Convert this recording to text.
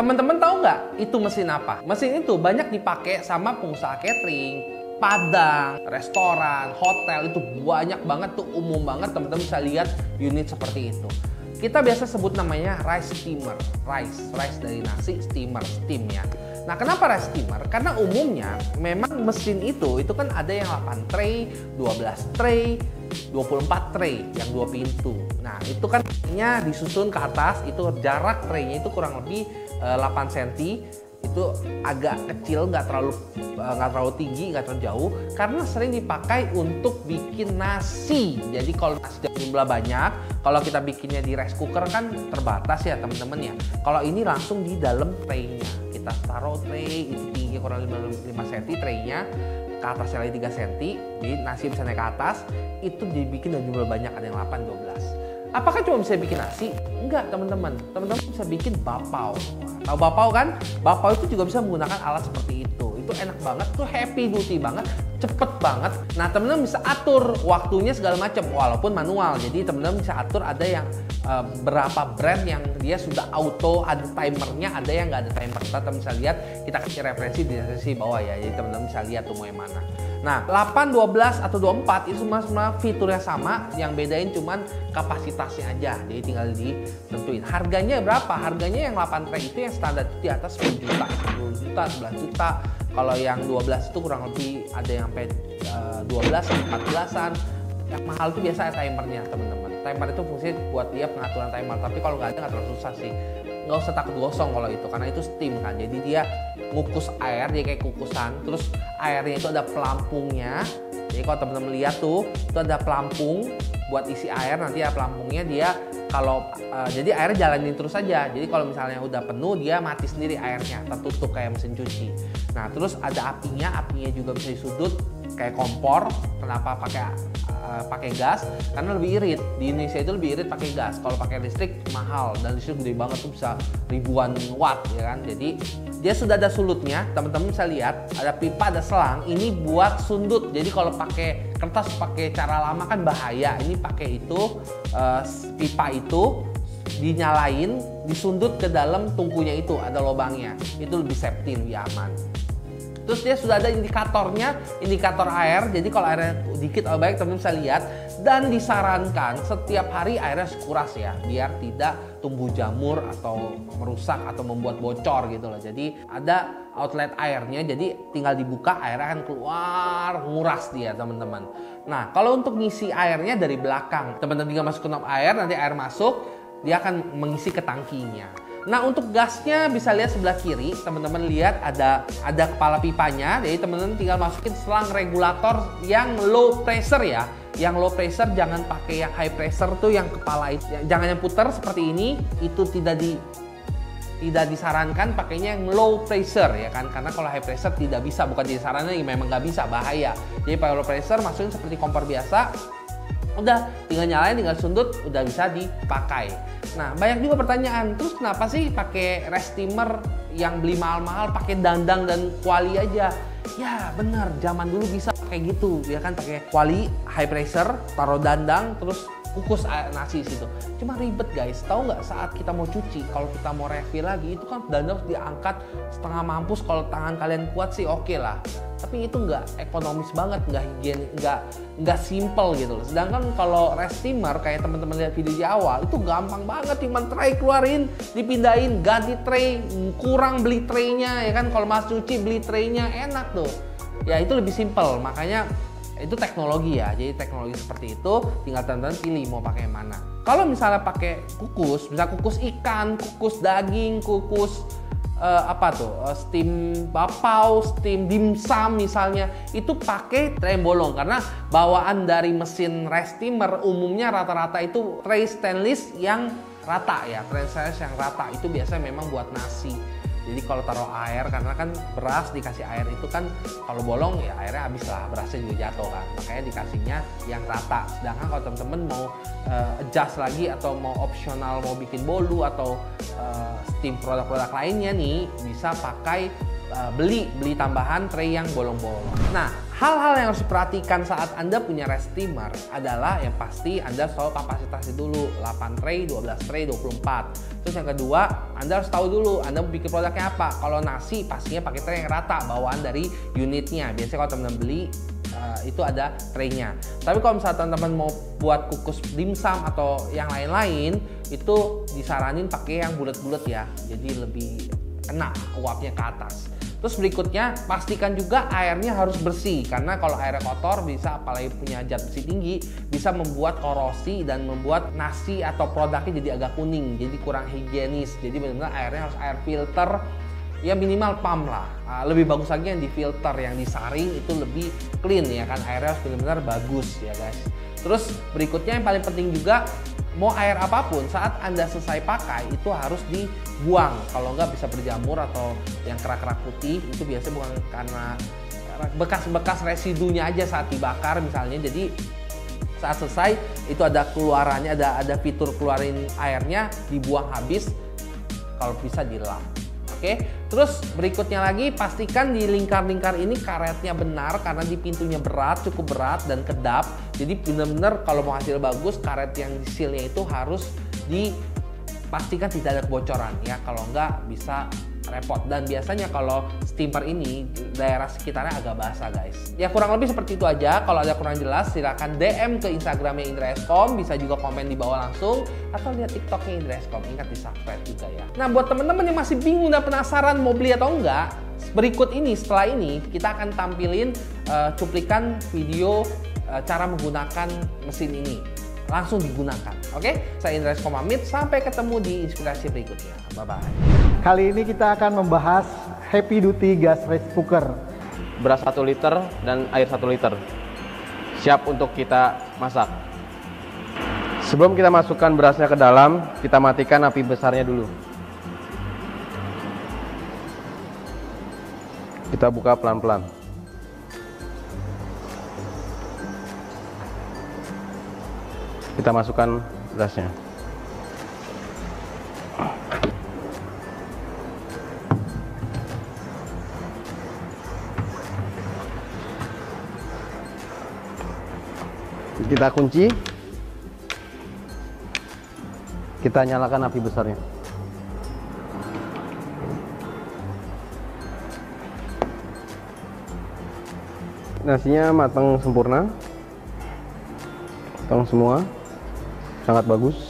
Teman-teman tahu nggak itu mesin apa? Mesin itu banyak dipakai sama pengusaha catering, padang, restoran, hotel, itu banyak banget tuh, umum banget teman-teman bisa lihat unit seperti itu. Kita biasa sebut namanya rice steamer. Rice dari nasi, steamer, steam ya. Nah, kenapa rice steamer? Karena umumnya memang mesin itu kan ada yang 8 tray, 12 tray, 24 tray yang 2 pintu. Nah, itu kan disusun ke atas, itu jarak traynya itu kurang lebih 8 cm. Itu agak kecil, nggak terlalu tinggi, nggak terlalu jauh, karena sering dipakai untuk bikin nasi. Jadi kalau nasi jumlah banyak, kalau kita bikinnya di rice cooker kan terbatas ya teman-teman ya. Kalau ini langsung di dalam tray-nya, kita taruh tray itu tinggi kurang 5 cm traynya, ke atasnya lagi 3 cm, jadi nasi bisa naik ke atas. Itu dibikin dan jumlah banyak, ada yang 8, 12. Apakah cuma bisa bikin nasi? Enggak teman-teman, bisa bikin bapau. Tahu bapau kan? Bapau itu juga bisa menggunakan alat seperti itu. Itu enak banget, tuh happy duty banget, cepet banget. Nah, teman-teman bisa atur waktunya segala macam, walaupun manual. Jadi teman-teman bisa atur, ada yang berapa brand yang dia sudah auto, ada timernya, ada yang nggak ada timer. Teman-teman bisa lihat, kita kasih referensi di sesi bawah ya. Jadi teman-teman bisa lihat tuh mau yang mana. Nah, 8, 12, atau 24 itu semua fiturnya sama, yang bedain cuman kapasitasnya aja. Jadi tinggal ditentuin. Harganya berapa? Harganya yang 8 tray itu yang standar itu di atas 10 juta, 10 juta, 11 juta. Kalau yang 12 itu kurang lebih ada yang sampai 12, 14-an. Yang mahal itu biasa ada timernya teman-teman. Timer itu fungsi buat dia pengaturan timer. Tapi kalau nggak ada nggak terlalu susah sih. Nggak usah takut gosong kalau itu, karena itu steam kan. Jadi dia ngukus air, dia kayak kukusan. Terus airnya itu ada pelampungnya. Jadi kalau teman-teman lihat tuh, itu ada pelampung buat isi air. Nanti ya pelampungnya dia kalau jadi airnya jalanin terus aja. Jadi kalau misalnya udah penuh, dia mati sendiri airnya, tertutup kayak mesin cuci. Nah, terus ada apinya juga bisa disudut kayak kompor. Kenapa pakai gas? Karena lebih irit. Di Indonesia itu lebih irit pakai gas. Kalau pakai listrik mahal, dan listrik gede banget tuh, bisa ribuan watt ya kan. Jadi dia sudah ada sulutnya, teman-teman bisa lihat, ada pipa, ada selang. Ini buat sundut. Jadi kalau pakai kertas pakai cara lama kan bahaya. Ini pakai itu pipa itu dinyalain, disundut ke dalam tungkunya itu, ada lubangnya. Itu lebih safety, lebih aman. Terus dia sudah ada indikatornya, indikator air. Jadi kalau airnya dikit atau banyak, teman-teman bisa lihat. Dan disarankan setiap hari airnya kuras ya, biar tidak tumbuh jamur atau merusak atau membuat bocor gitu loh. Jadi ada outlet airnya, jadi tinggal dibuka, airnya akan keluar, nguras dia teman-teman. Nah, kalau untuk ngisi airnya dari belakang, teman-teman tinggal masuk ke knob air, nanti air masuk, dia akan mengisi ke tangkinya. Nah, untuk gasnya bisa lihat sebelah kiri, teman-teman lihat ada kepala pipanya. Jadi teman-teman tinggal masukin selang regulator yang low pressure ya. Yang low pressure, jangan pakai yang high pressure tuh, yang kepala itu. Jangan yang putar seperti ini, itu tidak disarankan. Pakainya yang low pressure ya kan, karena kalau high pressure tidak bisa, bukan disarankan, memang nggak bisa, bahaya. Jadi pakai low pressure, masukin seperti kompor biasa. Udah tinggal nyalain, tinggal sundut, udah bisa dipakai. Nah, banyak juga pertanyaan, terus kenapa sih pakai rice steamer yang beli mahal-mahal, pakai dandang dan kuali aja? Ya bener, zaman dulu bisa kayak gitu ya kan, pakai kuali high pressure, taruh dandang, terus kukus nasi situ. Cuma ribet guys, tahu nggak, saat kita mau cuci, kalau kita mau refill lagi, itu kan dandang harus diangkat setengah mampus. Kalau tangan kalian kuat sih oke lah, tapi itu nggak ekonomis banget, nggak higienis, nggak simple gitu loh. Sedangkan kalau rice steamer kayak teman-teman lihat video di awal, itu gampang banget, cuma tray keluarin, dipindahin, ganti tray, kurang beli traynya ya kan. Kalau mas cuci beli traynya, enak tuh ya, itu lebih simple. Makanya itu teknologi ya, jadi teknologi seperti itu tinggal teman-teman pilih mau pakai yang mana. Kalau misalnya pakai kukus, bisa kukus ikan, kukus daging, kukus steam bapau, steam dimsum misalnya, itu pakai tray yang bolong, karena bawaan dari mesin rice steamer umumnya rata-rata itu tray stainless yang rata ya, tray stainless yang rata itu biasanya memang buat nasi. Jadi kalau taruh air, karena kan beras dikasih air itu kan kalau bolong ya airnya habis lah, berasnya juga jatuh kan, makanya dikasihnya yang rata. Sedangkan kalau teman-teman mau adjust lagi atau mau opsional, mau bikin bolu atau steam produk-produk lainnya nih, bisa pakai beli tambahan tray yang bolong-bolong. Nah, hal-hal yang harus diperhatikan saat Anda punya rice steamer adalah yang pasti Anda selalu kapasitasnya dulu 8 tray, 12 tray, 24. Terus yang kedua, Anda harus tahu dulu Anda mau bikin produknya apa. Kalau nasi pastinya pakai tray yang rata bawaan dari unitnya. Biasanya kalau teman-teman beli itu ada traynya. Tapi kalau misalnya teman-teman mau buat kukus dimsum atau yang lain-lain, itu disaranin pakai yang bulat-bulat ya. Jadi lebih kena uapnya ke atas. Terus berikutnya, pastikan juga airnya harus bersih, karena kalau airnya kotor bisa, apalagi punya zat besi tinggi, bisa membuat korosi dan membuat nasi atau produknya jadi agak kuning, jadi kurang higienis. Jadi benar-benar airnya harus air filter, ya minimal pump lah. Lebih bagus lagi yang di filter, yang disaring itu lebih clean ya kan, airnya harus benar-benar bagus ya guys. Terus berikutnya yang paling penting juga, mau air apapun saat Anda selesai pakai itu harus dibuang. Kalau nggak bisa berjamur atau yang kerak-kerak putih itu biasanya bukan karena bekas-bekas residunya aja saat dibakar misalnya. Jadi saat selesai itu ada keluarannya, ada fitur keluarin airnya, dibuang habis, kalau bisa dilap. Oke, terus berikutnya lagi pastikan di lingkar-lingkar ini karetnya benar, karena di pintunya berat, cukup berat dan kedap. Jadi benar-benar kalau mau hasil bagus, karet yang di sealnya itu harus dipastikan tidak ada kebocoran ya. Kalau enggak bisa repot. Dan biasanya kalau steamer ini daerah sekitarnya agak basah guys. Ya kurang lebih seperti itu aja. Kalau ada kurang jelas silahkan DM ke Instagramnya Indra Eskom. Bisa juga komen di bawah langsung, atau lihat TikToknya Indra Eskom. Ingat di subscribe juga ya. Nah buat teman-teman yang masih bingung dan penasaran mau beli atau enggak, berikut ini, setelah ini kita akan tampilin cuplikan video cara menggunakan mesin ini. Langsung digunakan. Oke, saya Indra Eskom pamit. Sampai ketemu di inspirasi berikutnya. Bye-bye. Kali ini kita akan membahas Heavy Duty Gas Rice Cooker. Beras 1 liter dan air 1 liter. Siap untuk kita masak. Sebelum kita masukkan berasnya ke dalam, kita matikan api besarnya dulu. Kita buka pelan-pelan. Kita masukkan berasnya. Kita kunci. Kita nyalakan api besarnya. Nasinya matang sempurna. Matang semua. Sangat bagus.